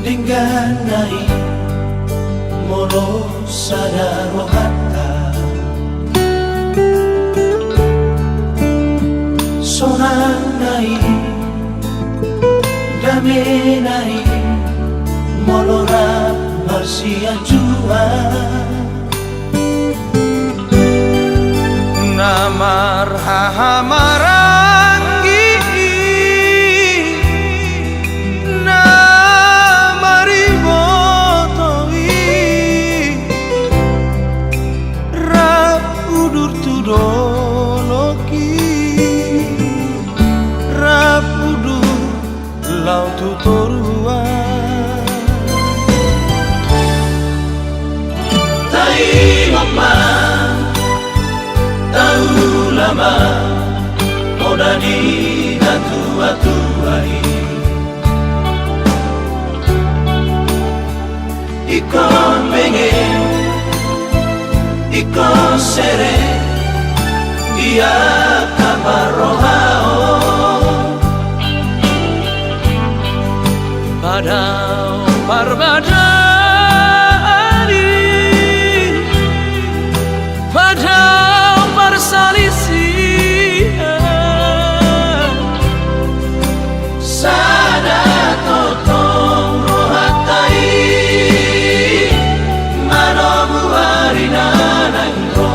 Dingganai molo sadaro hatta sonanai damenai molo rap marsia jua namar hahamarangi namari botowi rap udur tudoloki rap udur lau tutorua tai mama tahu lama odani tua-tuai ikon pengen ikon sere dia kabarohao padao parbadani padao parsalisi sada totong rohatai manomu harina nangro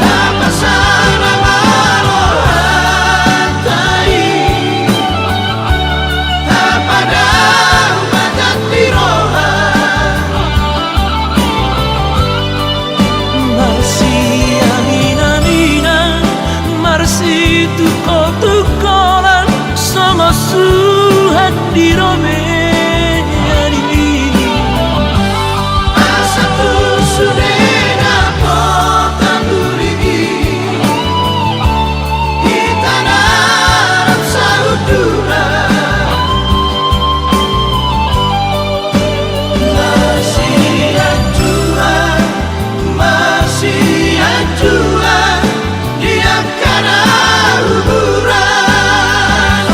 tapasana marohatai tapadang bagat piroha marsi tukolan sama suhat di romeni asa tu sudena potan durigi kita narap saudura masih ajuan dia karena kuburan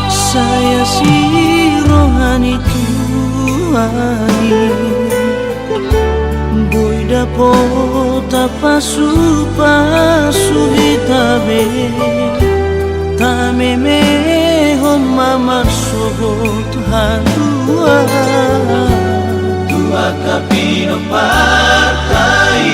saya si rohani tuani boy dapota pasu hitabe tame me homma marsobot hadua tua kapino partai